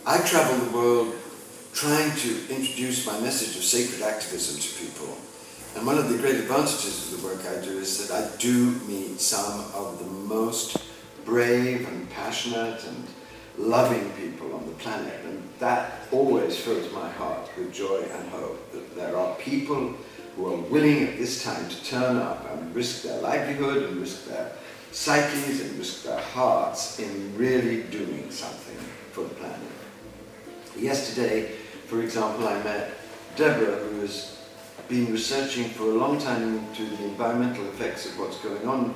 I travel the world trying to introduce my message of sacred activism to people. And one of the great advantages of the work I do is that I do meet some of the most brave and passionate and loving people on the planet. And that always fills my heart with joy and hope, that there are people who are willing at this time to turn up and risk their livelihood and risk their psyches and risk their hearts in really doing something for the planet. Yesterday, for example, I met Deborah, who has been researching for a long time into the environmental effects of what's going on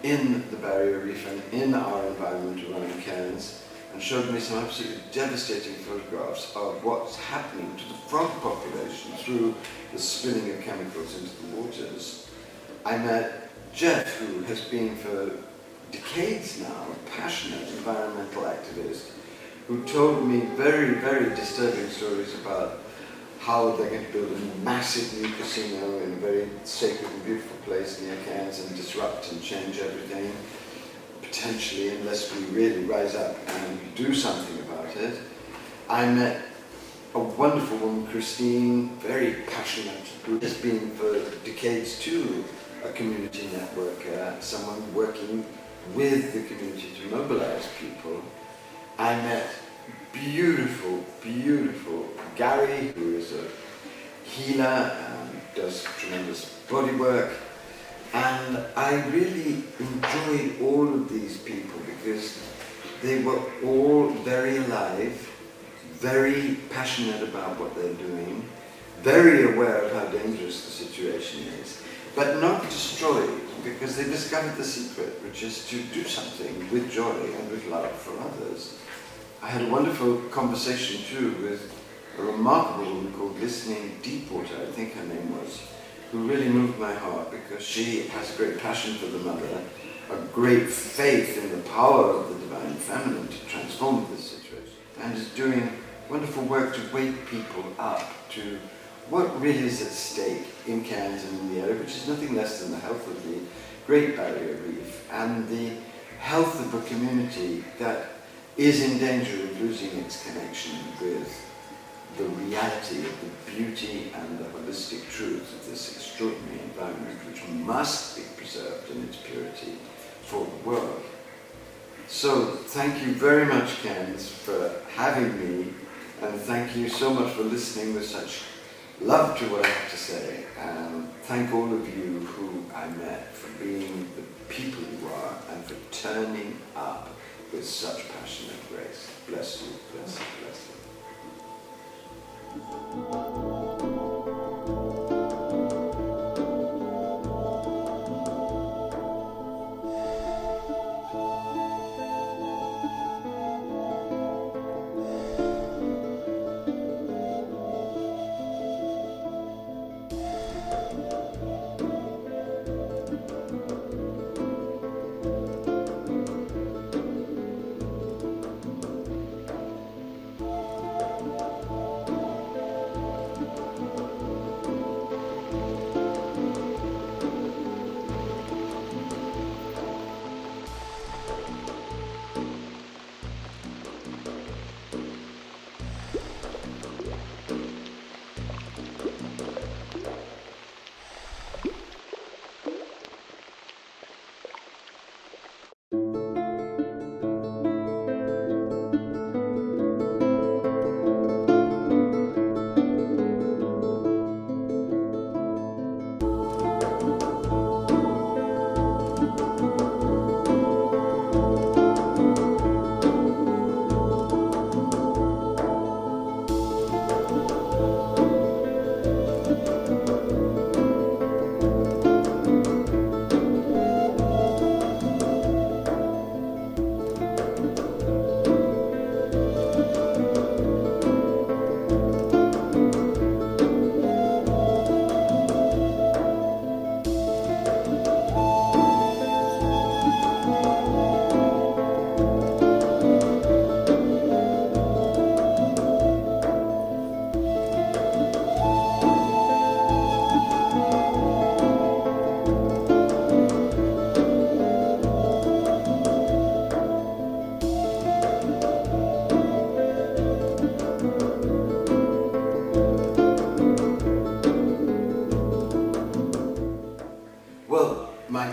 in the barrier reef and in our environment around cairns, and showed me some absolutely devastating photographs of what's happening to the frog population through the spilling of chemicals into the waters. I met Jeff, who has been for decades now a passionate environmental activist, who told me very, very disturbing stories about how they're going to build a massive new casino in a very sacred and beautiful place near Cairns and disrupt and change everything, potentially, unless we really rise up and do something about it. I met a wonderful woman, Christine, very passionate, who has been for decades too a community networker, someone working with the community to mobilize people. I met beautiful, beautiful Gary, who is a healer and does tremendous body work. And I really enjoyed all of these people because they were all very alive, very passionate about what they're doing, very aware of how dangerous the situation is, but not destroyed, because they discovered the secret, which is to do something with joy and with love for others. I had a wonderful conversation too with a remarkable woman called Listening Deepwater, I think her name was, who really moved my heart because she has a great passion for the mother, a great faith in the power of the divine feminine to transform this situation, and is doing wonderful work to wake people up to what really is at stake in Cairns and in the area, which is nothing less than the health of the Great Barrier Reef and the health of a community that is in danger of losing its connection with the reality of the beauty and the holistic truth of this extraordinary environment, which must be preserved in its purity for the world. So thank you very much, Cairns, for having me, and thank you so much for listening with such love to what I have to say, and thank all of you who I met for being the people you are and for turning up with such passionate grace. Bless you, bless you, bless you.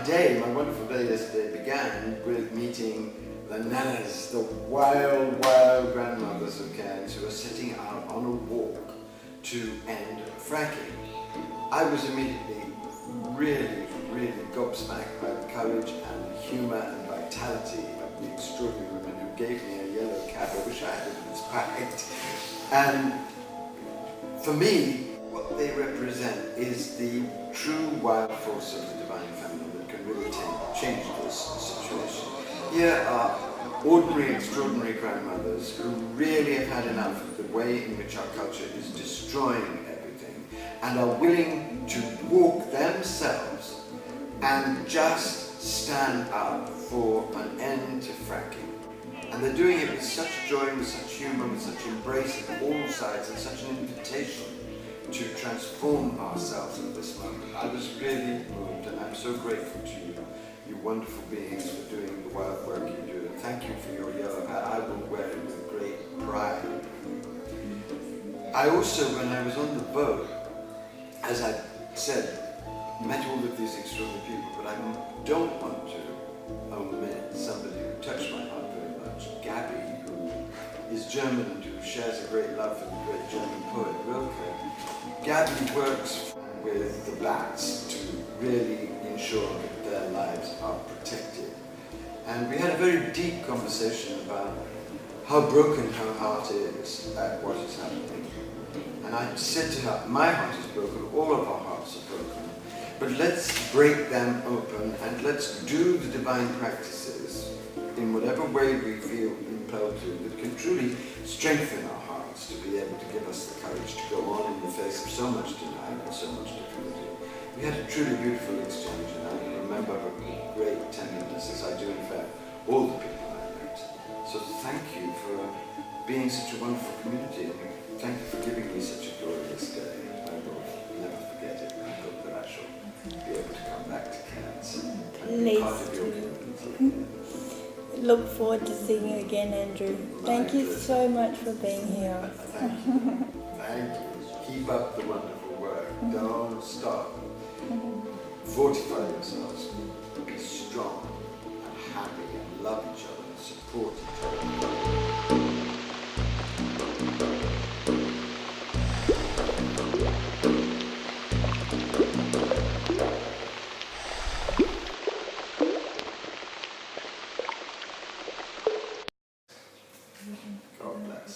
day, my wonderful day yesterday began with meeting the nanas, the wild, wild grandmothers of Cairns who are setting out on a walk to end fracking. I was immediately really, really gobsmacked by the courage and the humour and vitality of the extraordinary women who gave me a yellow cab. I wish I had it in this packed. And for me, what they represent is the true wild force of the divine feminine that can really change this situation. Here are ordinary, extraordinary grandmothers who really have had enough of the way in which our culture is destroying everything and are willing to walk themselves and just stand up for an end to fracking. And they're doing it with such joy, with such humour, with such embrace of all sides, and such an invitation to transform ourselves at this moment. I was really moved, and I'm so grateful to you, you wonderful beings, for doing the wild work you do. And thank you for your yellow hat. I will wear it with great pride. I also, when I was on the boat, as I said, met all of these extraordinary people, but I don't want to omit somebody who touched my heart very much, Gabby, who is German and who shares a great love for the great German poet Rilke. Gabby works with the bats to really ensure that their lives are protected. And we had a very deep conversation about how broken her heart is at what is happening. And I said to her, my heart is broken, all of our hearts are broken, but let's break them open and let's do the divine practices in whatever way we feel impelled to that can truly strengthen our hearts to be able to give us the courage to go on in the face of so much denial and so much difficulty. We had a truly beautiful exchange, and I remember her with great tenderness, as I do in fact all the people I met. So thank you for being such a wonderful community, and thank you for giving me such a glorious day. I will never forget it, and I hope that I shall be able to come back to Cairns and be part of your community. Look forward to seeing you again, Andrew. Thank you so much for being here. Thank you. Thank you. Keep up the wonderful work. Don't stop. Fortify yourselves. Be strong and happy and love each other and support each other. God bless.